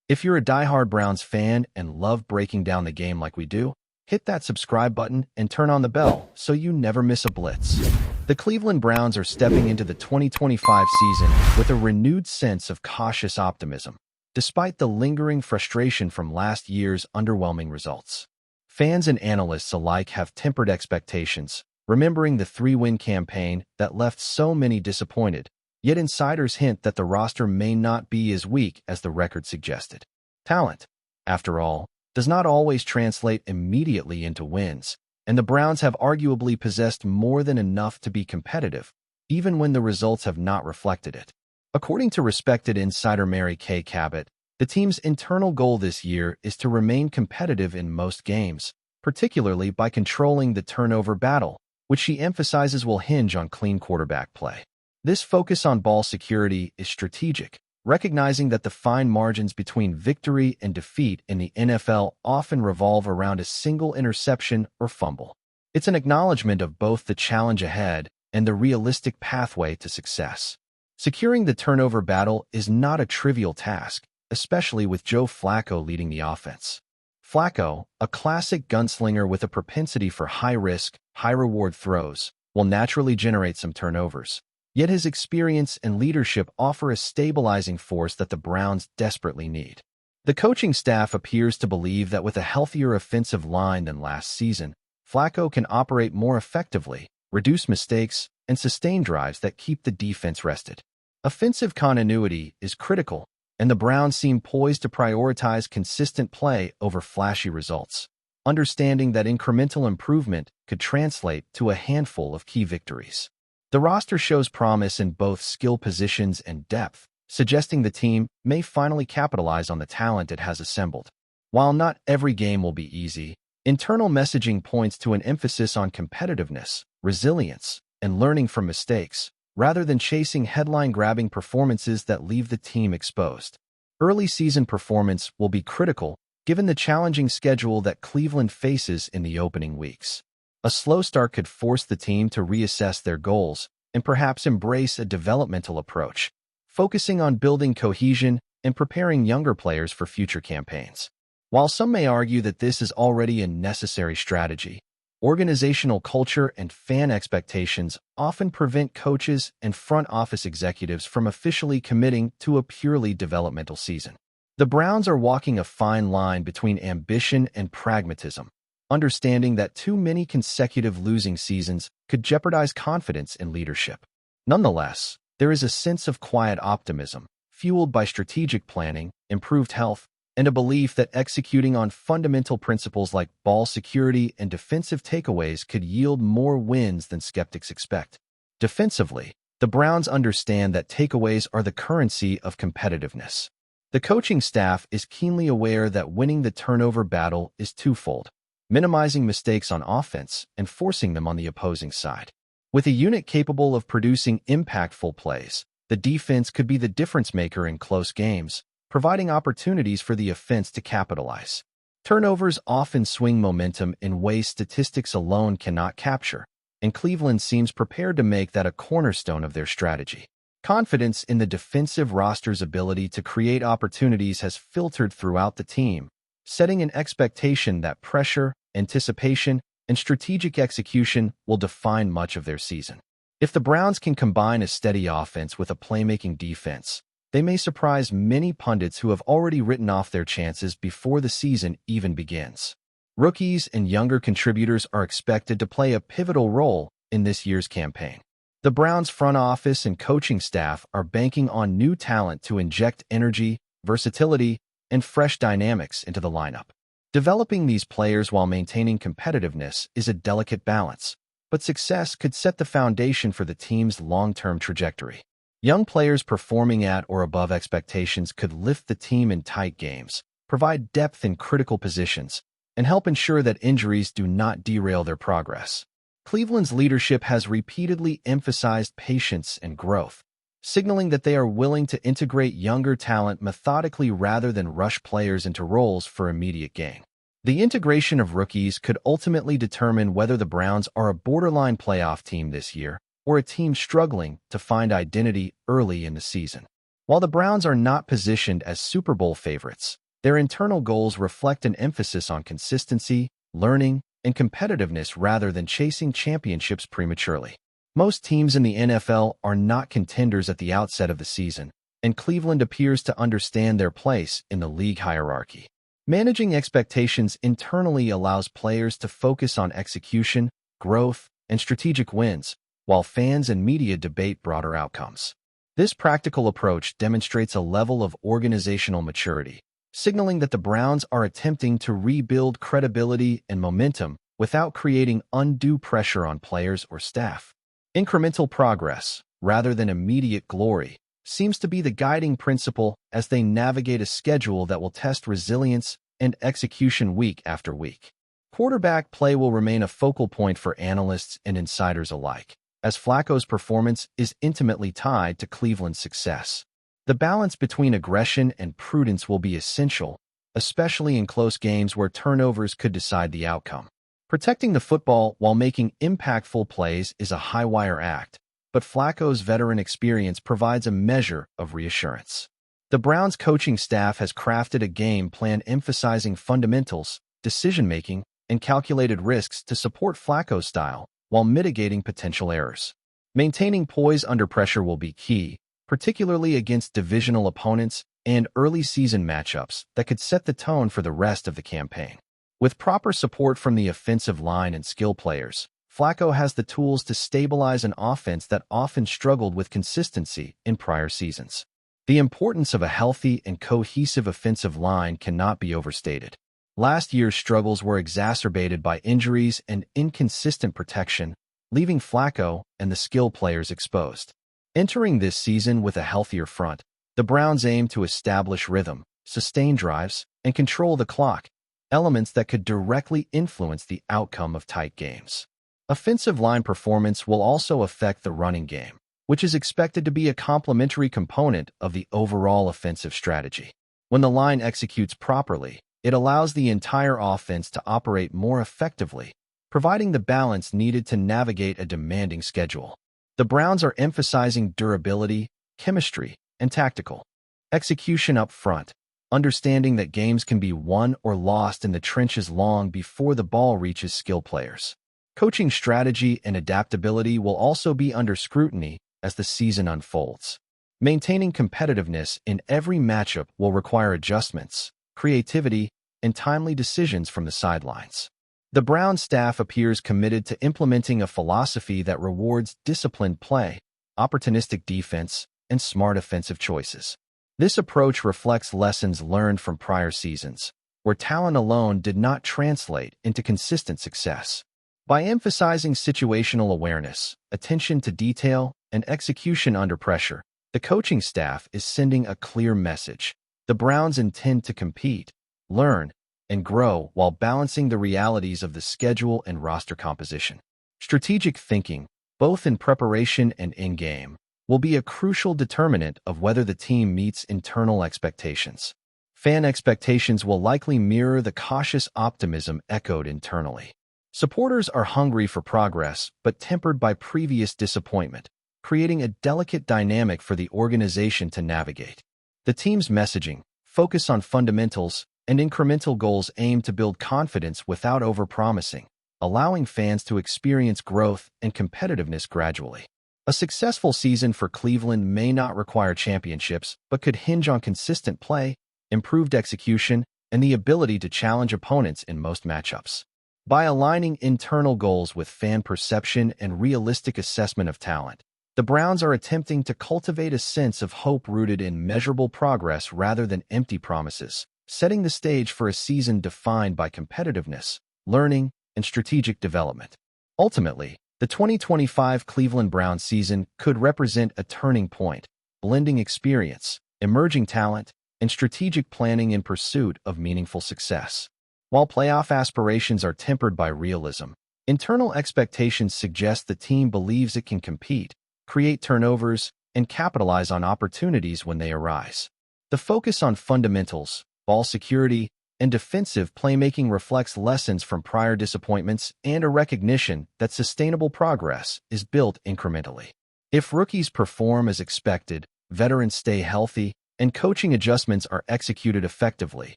If you're a diehard Browns fan and love breaking down the game like we do, hit that subscribe button and turn on the bell so you never miss a blitz. The Cleveland Browns are stepping into the 2025 season with a renewed sense of cautious optimism, despite the lingering frustration from last year's underwhelming results. Fans and analysts alike have tempered expectations, remembering the 3-win campaign that left so many disappointed. Yet insiders hint that the roster may not be as weak as the record suggested. Talent, after all, does not always translate immediately into wins, and the Browns have arguably possessed more than enough to be competitive, even when the results have not reflected it. According to respected insider Mary Kay Cabot, the team's internal goal this year is to remain competitive in most games, particularly by controlling the turnover battle, which she emphasizes will hinge on clean quarterback play. This focus on ball security is strategic, recognizing that the fine margins between victory and defeat in the NFL often revolve around a single interception or fumble. It's an acknowledgement of both the challenge ahead and the realistic pathway to success. Securing the turnover battle is not a trivial task, especially with Joe Flacco leading the offense. Flacco, a classic gunslinger with a propensity for high-risk, high-reward throws, will naturally generate some turnovers. Yet his experience and leadership offer a stabilizing force that the Browns desperately need. The coaching staff appears to believe that with a healthier offensive line than last season, Flacco can operate more effectively, reduce mistakes, and sustain drives that keep the defense rested. Offensive continuity is critical, and the Browns seem poised to prioritize consistent play over flashy results, understanding that incremental improvement could translate to a handful of key victories. The roster shows promise in both skill positions and depth, suggesting the team may finally capitalize on the talent it has assembled. While not every game will be easy, internal messaging points to an emphasis on competitiveness, resilience, and learning from mistakes, rather than chasing headline-grabbing performances that leave the team exposed. Early season performance will be critical, given the challenging schedule that Cleveland faces in the opening weeks. A slow start could force the team to reassess their goals and perhaps embrace a developmental approach, focusing on building cohesion and preparing younger players for future campaigns. While some may argue that this is already a necessary strategy, organizational culture and fan expectations often prevent coaches and front office executives from officially committing to a purely developmental season. The Browns are walking a fine line between ambition and pragmatism, understanding that too many consecutive losing seasons could jeopardize confidence in leadership. Nonetheless, there is a sense of quiet optimism, fueled by strategic planning, improved health, and a belief that executing on fundamental principles like ball security and defensive takeaways could yield more wins than skeptics expect. Defensively, the Browns understand that takeaways are the currency of competitiveness. The coaching staff is keenly aware that winning the turnover battle is twofold: minimizing mistakes on offense and forcing them on the opposing side. With a unit capable of producing impactful plays, the defense could be the difference maker in close games, providing opportunities for the offense to capitalize. Turnovers often swing momentum in ways statistics alone cannot capture, and Cleveland seems prepared to make that a cornerstone of their strategy. Confidence in the defensive roster's ability to create opportunities has filtered throughout the team, setting an expectation that pressure, anticipation, and strategic execution will define much of their season. If the Browns can combine a steady offense with a playmaking defense, they may surprise many pundits who have already written off their chances before the season even begins. Rookies and younger contributors are expected to play a pivotal role in this year's campaign. The Browns' front office and coaching staff are banking on new talent to inject energy, versatility, and fresh dynamics into the lineup. Developing these players while maintaining competitiveness is a delicate balance, but success could set the foundation for the team's long-term trajectory. Young players performing at or above expectations could lift the team in tight games, provide depth in critical positions, and help ensure that injuries do not derail their progress. Cleveland's leadership has repeatedly emphasized patience and growth, signaling that they are willing to integrate younger talent methodically rather than rush players into roles for immediate gain. The integration of rookies could ultimately determine whether the Browns are a borderline playoff team this year or a team struggling to find identity early in the season. While the Browns are not positioned as Super Bowl favorites, their internal goals reflect an emphasis on consistency, learning, and competitiveness rather than chasing championships prematurely. Most teams in the NFL are not contenders at the outset of the season, and Cleveland appears to understand their place in the league hierarchy. Managing expectations internally allows players to focus on execution, growth, and strategic wins, while fans and media debate broader outcomes. This practical approach demonstrates a level of organizational maturity, signaling that the Browns are attempting to rebuild credibility and momentum without creating undue pressure on players or staff. Incremental progress, rather than immediate glory, seems to be the guiding principle as they navigate a schedule that will test resilience and execution week after week. Quarterback play will remain a focal point for analysts and insiders alike, as Flacco's performance is intimately tied to Cleveland's success. The balance between aggression and prudence will be essential, especially in close games where turnovers could decide the outcome. Protecting the football while making impactful plays is a high-wire act, but Flacco's veteran experience provides a measure of reassurance. The Browns' coaching staff has crafted a game plan emphasizing fundamentals, decision-making, and calculated risks to support Flacco's style while mitigating potential errors. Maintaining poise under pressure will be key, particularly against divisional opponents and early season matchups that could set the tone for the rest of the campaign. With proper support from the offensive line and skill players, Flacco has the tools to stabilize an offense that often struggled with consistency in prior seasons. The importance of a healthy and cohesive offensive line cannot be overstated. Last year's struggles were exacerbated by injuries and inconsistent protection, leaving Flacco and the skill players exposed. Entering this season with a healthier front, the Browns aim to establish rhythm, sustain drives, and control the clock, elements that could directly influence the outcome of tight games. Offensive line performance will also affect the running game, which is expected to be a complementary component of the overall offensive strategy. When the line executes properly, it allows the entire offense to operate more effectively, providing the balance needed to navigate a demanding schedule. The Browns are emphasizing durability, chemistry, and tactical execution up front, understanding that games can be won or lost in the trenches long before the ball reaches skill players. Coaching strategy and adaptability will also be under scrutiny as the season unfolds. Maintaining competitiveness in every matchup will require adjustments, creativity, and timely decisions from the sidelines. The Browns staff appears committed to implementing a philosophy that rewards disciplined play, opportunistic defense, and smart offensive choices. This approach reflects lessons learned from prior seasons, where talent alone did not translate into consistent success. By emphasizing situational awareness, attention to detail, and execution under pressure, the coaching staff is sending a clear message. The Browns intend to compete, learn, and grow while balancing the realities of the schedule and roster composition. Strategic thinking, both in preparation and in-game, will be a crucial determinant of whether the team meets internal expectations. Fan expectations will likely mirror the cautious optimism echoed internally. Supporters are hungry for progress, but tempered by previous disappointment, creating a delicate dynamic for the organization to navigate. The team's messaging, focus on fundamentals, and incremental goals aim to build confidence without overpromising, allowing fans to experience growth and competitiveness gradually. A successful season for Cleveland may not require championships, but could hinge on consistent play, improved execution, and the ability to challenge opponents in most matchups. By aligning internal goals with fan perception and realistic assessment of talent, the Browns are attempting to cultivate a sense of hope rooted in measurable progress rather than empty promises, setting the stage for a season defined by competitiveness, learning, and strategic development. Ultimately, the 2025 Cleveland Browns season could represent a turning point, blending experience, emerging talent, and strategic planning in pursuit of meaningful success. While playoff aspirations are tempered by realism, internal expectations suggest the team believes it can compete, create turnovers, and capitalize on opportunities when they arise. The focus on fundamentals, ball security, and defensive playmaking reflects lessons from prior disappointments and a recognition that sustainable progress is built incrementally. If rookies perform as expected, veterans stay healthy, and coaching adjustments are executed effectively,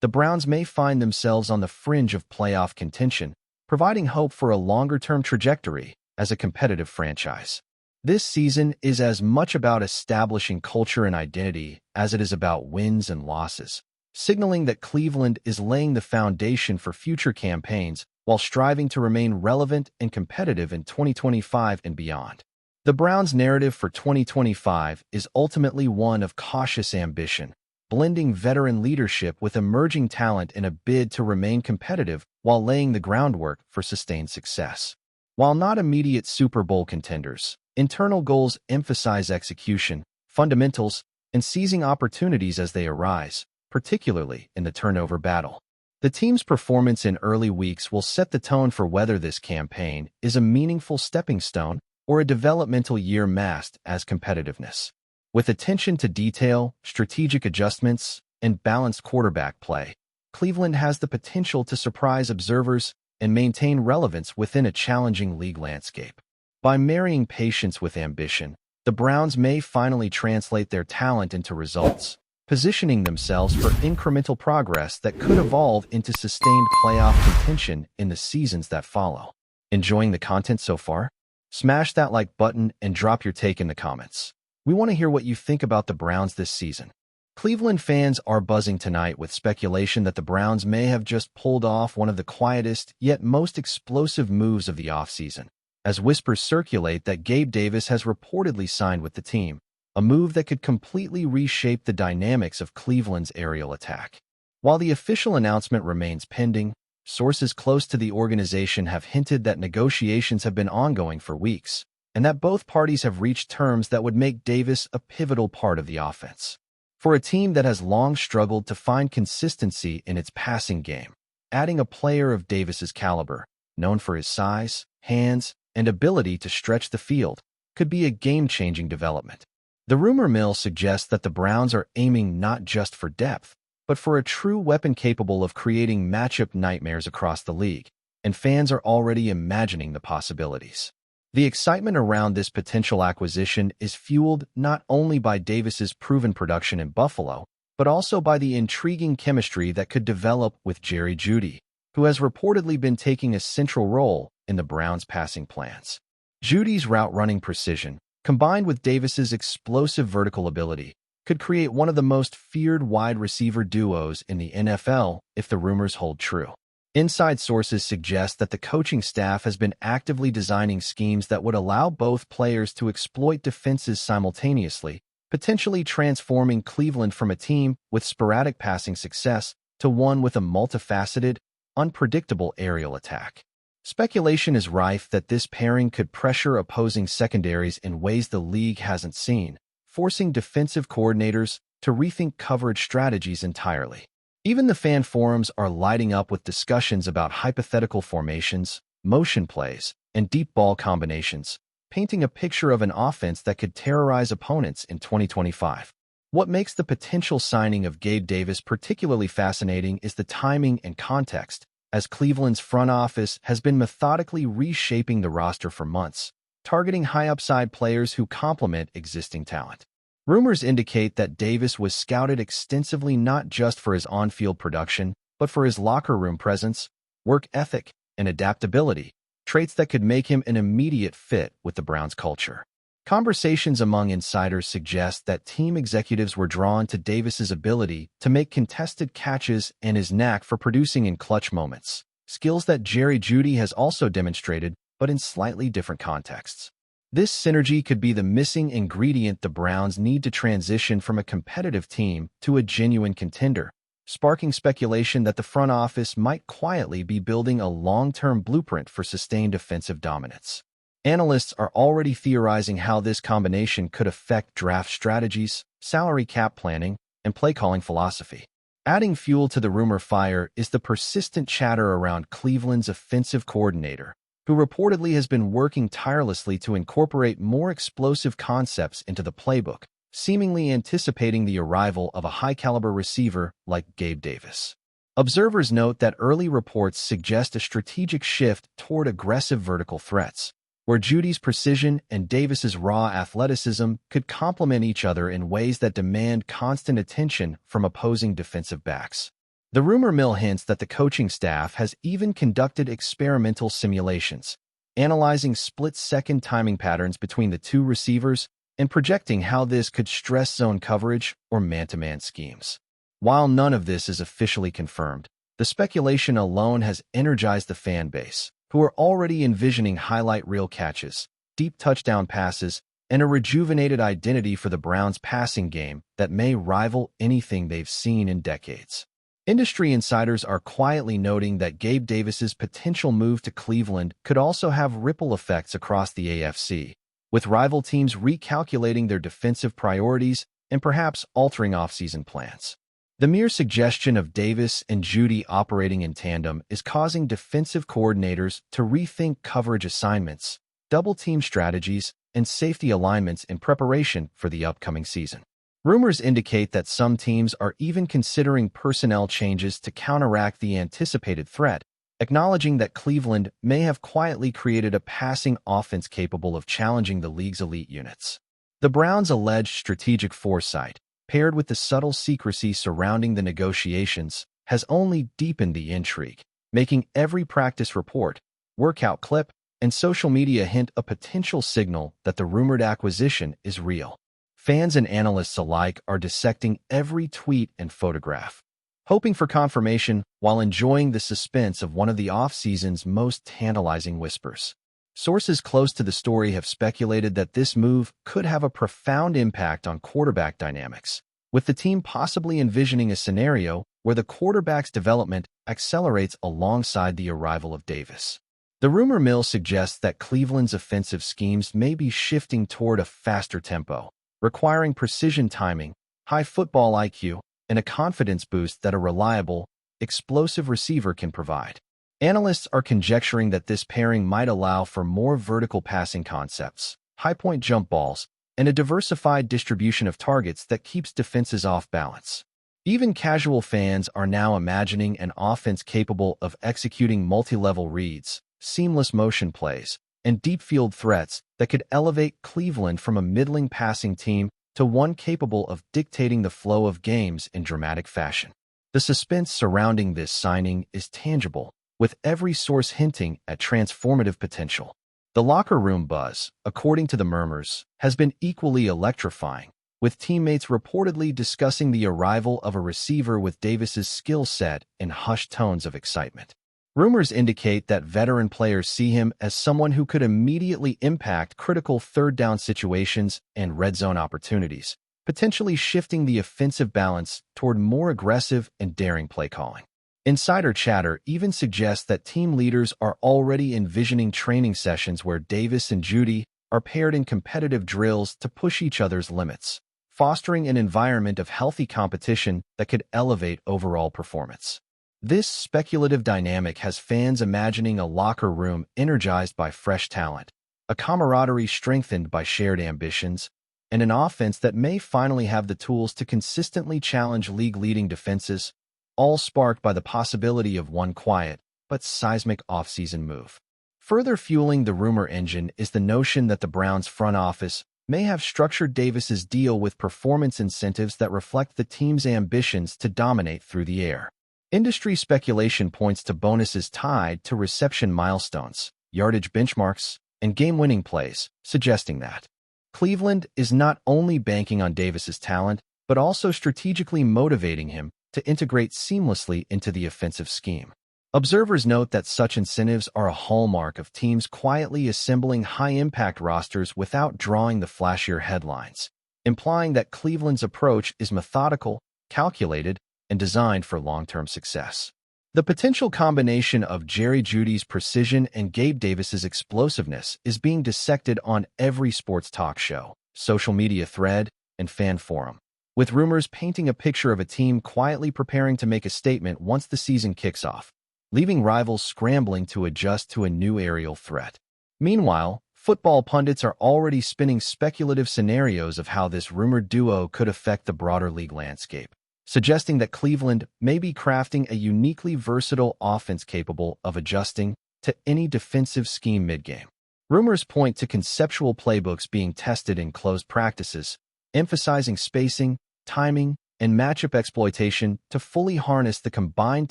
the Browns may find themselves on the fringe of playoff contention, providing hope for a longer-term trajectory as a competitive franchise. This season is as much about establishing culture and identity as it is about wins and losses, signaling that Cleveland is laying the foundation for future campaigns while striving to remain relevant and competitive in 2025 and beyond. The Browns' narrative for 2025 is ultimately one of cautious ambition, blending veteran leadership with emerging talent in a bid to remain competitive while laying the groundwork for sustained success. While not immediate Super Bowl contenders, internal goals emphasize execution, fundamentals, and seizing opportunities as they arise, particularly in the turnover battle. The team's performance in early weeks will set the tone for whether this campaign is a meaningful stepping stone or a developmental year masked as competitiveness. With attention to detail, strategic adjustments, and balanced quarterback play, Cleveland has the potential to surprise observers and maintain relevance within a challenging league landscape. By marrying patience with ambition, the Browns may finally translate their talent into results, positioning themselves for incremental progress that could evolve into sustained playoff contention in the seasons that follow. Enjoying the content so far? Smash that like button and drop your take in the comments. We want to hear what you think about the Browns this season. Cleveland fans are buzzing tonight with speculation that the Browns may have just pulled off one of the quietest yet most explosive moves of the offseason, as whispers circulate that Gabe Davis has reportedly signed with the team, a move that could completely reshape the dynamics of Cleveland's aerial attack. While the official announcement remains pending, sources close to the organization have hinted that negotiations have been ongoing for weeks, and that both parties have reached terms that would make Davis a pivotal part of the offense. For a team that has long struggled to find consistency in its passing game, adding a player of Davis's caliber, known for his size, hands, and ability to stretch the field, could be a game-changing development. The rumor mill suggests that the Browns are aiming not just for depth, but for a true weapon capable of creating matchup nightmares across the league, and fans are already imagining the possibilities. The excitement around this potential acquisition is fueled not only by Davis's proven production in Buffalo, but also by the intriguing chemistry that could develop with Jerry Jeudy, who has reportedly been taking a central role in the Browns' passing plans. Jeudy's route-running precision, combined with Davis's explosive vertical ability, could create one of the most feared wide receiver duos in the NFL if the rumors hold true. Inside sources suggest that the coaching staff has been actively designing schemes that would allow both players to exploit defenses simultaneously, potentially transforming Cleveland from a team with sporadic passing success to one with a multifaceted, unpredictable aerial attack. Speculation is rife that this pairing could pressure opposing secondaries in ways the league hasn't seen, forcing defensive coordinators to rethink coverage strategies entirely. Even the fan forums are lighting up with discussions about hypothetical formations, motion plays, and deep ball combinations, painting a picture of an offense that could terrorize opponents in 2025. What makes the potential signing of Gabe Davis particularly fascinating is the timing and context, as Cleveland's front office has been methodically reshaping the roster for months, targeting high-upside players who complement existing talent. Rumors indicate that Davis was scouted extensively not just for his on-field production, but for his locker room presence, work ethic, and adaptability, traits that could make him an immediate fit with the Browns' culture. Conversations among insiders suggest that team executives were drawn to Davis's ability to make contested catches and his knack for producing in clutch moments, skills that Jerry Jeudy has also demonstrated, but in slightly different contexts. This synergy could be the missing ingredient the Browns need to transition from a competitive team to a genuine contender, sparking speculation that the front office might quietly be building a long-term blueprint for sustained offensive dominance. Analysts are already theorizing how this combination could affect draft strategies, salary cap planning, and play-calling philosophy. Adding fuel to the rumor fire is the persistent chatter around Cleveland's offensive coordinator, who reportedly has been working tirelessly to incorporate more explosive concepts into the playbook, seemingly anticipating the arrival of a high-caliber receiver like Gabe Davis. Observers note that early reports suggest a strategic shift toward aggressive vertical threats, where Jeudy's precision and Davis's raw athleticism could complement each other in ways that demand constant attention from opposing defensive backs. The rumor mill hints that the coaching staff has even conducted experimental simulations, analyzing split-second timing patterns between the two receivers and projecting how this could stress zone coverage or man-to-man schemes. While none of this is officially confirmed, the speculation alone has energized the fan base, who are already envisioning highlight reel catches, deep touchdown passes, and a rejuvenated identity for the Browns' passing game that may rival anything they've seen in decades. Industry insiders are quietly noting that Gabe Davis's potential move to Cleveland could also have ripple effects across the AFC, with rival teams recalculating their defensive priorities and perhaps altering offseason plans. The mere suggestion of Davis and Jeudy operating in tandem is causing defensive coordinators to rethink coverage assignments, double-team strategies, and safety alignments in preparation for the upcoming season. Rumors indicate that some teams are even considering personnel changes to counteract the anticipated threat, acknowledging that Cleveland may have quietly created a passing offense capable of challenging the league's elite units. The Browns' alleged strategic foresight, paired with the subtle secrecy surrounding the negotiations, has only deepened the intrigue, making every practice report, workout clip, and social media hint a potential signal that the rumored acquisition is real. Fans and analysts alike are dissecting every tweet and photograph, hoping for confirmation while enjoying the suspense of one of the offseason's most tantalizing whispers. Sources close to the story have speculated that this move could have a profound impact on quarterback dynamics, with the team possibly envisioning a scenario where the quarterback's development accelerates alongside the arrival of Davis. The rumor mill suggests that Cleveland's offensive schemes may be shifting toward a faster tempo, requiring precision timing, high football IQ, and a confidence boost that a reliable, explosive receiver can provide. Analysts are conjecturing that this pairing might allow for more vertical passing concepts, high-point jump balls, and a diversified distribution of targets that keeps defenses off balance. Even casual fans are now imagining an offense capable of executing multi-level reads, seamless motion plays, and deep field threats that could elevate Cleveland from a middling passing team to one capable of dictating the flow of games in dramatic fashion. The suspense surrounding this signing is tangible, with every source hinting at transformative potential. The locker room buzz, according to the murmurs, has been equally electrifying, with teammates reportedly discussing the arrival of a receiver with Davis's skill set in hushed tones of excitement. Rumors indicate that veteran players see him as someone who could immediately impact critical third-down situations and red zone opportunities, potentially shifting the offensive balance toward more aggressive and daring play calling. Insider chatter even suggests that team leaders are already envisioning training sessions where Davis and Jeudy are paired in competitive drills to push each other's limits, fostering an environment of healthy competition that could elevate overall performance. This speculative dynamic has fans imagining a locker room energized by fresh talent, a camaraderie strengthened by shared ambitions, and an offense that may finally have the tools to consistently challenge league-leading defenses, all sparked by the possibility of one quiet but seismic offseason move. Further fueling the rumor engine is the notion that the Browns' front office may have structured Davis's deal with performance incentives that reflect the team's ambitions to dominate through the air. Industry speculation points to bonuses tied to reception milestones, yardage benchmarks, and game-winning plays, suggesting that Cleveland is not only banking on Davis's talent, but also strategically motivating him to integrate seamlessly into the offensive scheme. Observers note that such incentives are a hallmark of teams quietly assembling high-impact rosters without drawing the flashier headlines, implying that Cleveland's approach is methodical, calculated, and designed for long-term success. The potential combination of Jerry Jeudy's precision and Gabe Davis's explosiveness is being dissected on every sports talk show, social media thread, and fan forum, with rumors painting a picture of a team quietly preparing to make a statement once the season kicks off, leaving rivals scrambling to adjust to a new aerial threat. Meanwhile, football pundits are already spinning speculative scenarios of how this rumored duo could affect the broader league landscape, suggesting that Cleveland may be crafting a uniquely versatile offense capable of adjusting to any defensive scheme mid-game. Rumors point to conceptual playbooks being tested in closed practices, emphasizing spacing, timing, and matchup exploitation to fully harness the combined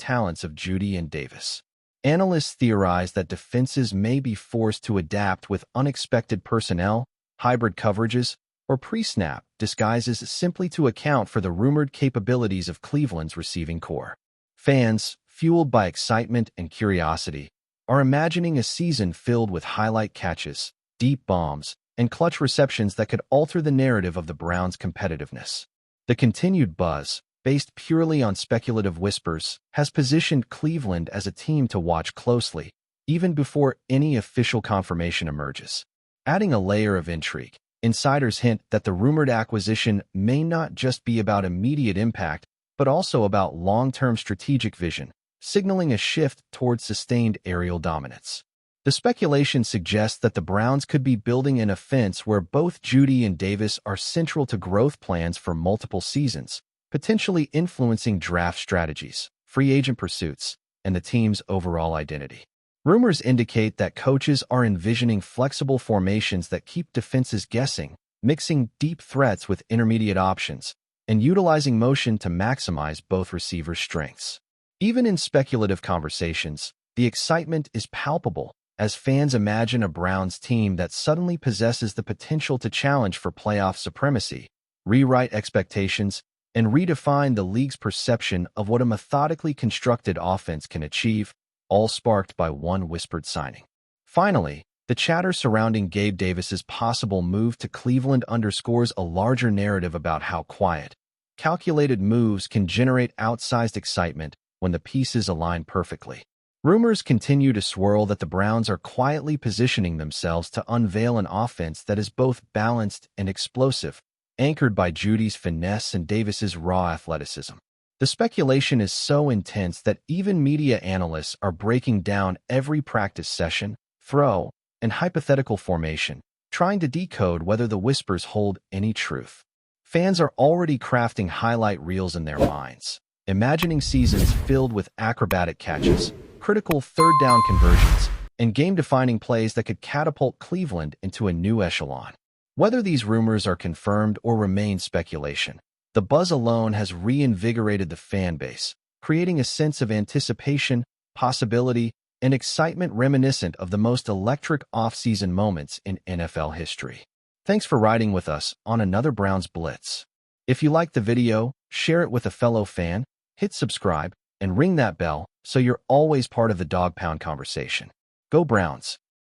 talents of Jeudy and Davis. Analysts theorize that defenses may be forced to adapt with unexpected personnel, hybrid coverages, or pre-snap disguises simply to account for the rumored capabilities of Cleveland's receiving core. Fans, fueled by excitement and curiosity, are imagining a season filled with highlight catches, deep bombs, and clutch receptions that could alter the narrative of the Browns' competitiveness. The continued buzz, based purely on speculative whispers, has positioned Cleveland as a team to watch closely, even before any official confirmation emerges. Adding a layer of intrigue, insiders hint that the rumored acquisition may not just be about immediate impact, but also about long-term strategic vision, signaling a shift towards sustained aerial dominance. The speculation suggests that the Browns could be building an offense where both Jeudy and Davis are central to growth plans for multiple seasons, potentially influencing draft strategies, free agent pursuits, and the team's overall identity. Rumors indicate that coaches are envisioning flexible formations that keep defenses guessing, mixing deep threats with intermediate options, and utilizing motion to maximize both receivers' strengths. Even in speculative conversations, the excitement is palpable as fans imagine a Browns team that suddenly possesses the potential to challenge for playoff supremacy, rewrite expectations, and redefine the league's perception of what a methodically constructed offense can achieve, all sparked by one whispered signing. Finally, the chatter surrounding Gabe Davis's possible move to Cleveland underscores a larger narrative about how quiet, calculated moves can generate outsized excitement when the pieces align perfectly. Rumors continue to swirl that the Browns are quietly positioning themselves to unveil an offense that is both balanced and explosive, anchored by Jeudy's finesse and Davis's raw athleticism. The speculation is so intense that even media analysts are breaking down every practice session, throw, and hypothetical formation, trying to decode whether the whispers hold any truth. Fans are already crafting highlight reels in their minds, imagining seasons filled with acrobatic catches, critical third-down conversions, and game-defining plays that could catapult Cleveland into a new echelon. Whether these rumors are confirmed or remain speculation, the buzz alone has reinvigorated the fan base, creating a sense of anticipation, possibility, and excitement reminiscent of the most electric off-season moments in NFL history. Thanks for riding with us on another Browns Blitz. If you liked the video, share it with a fellow fan, hit subscribe, and ring that bell so you're always part of the Dawg Pound conversation. Go Browns!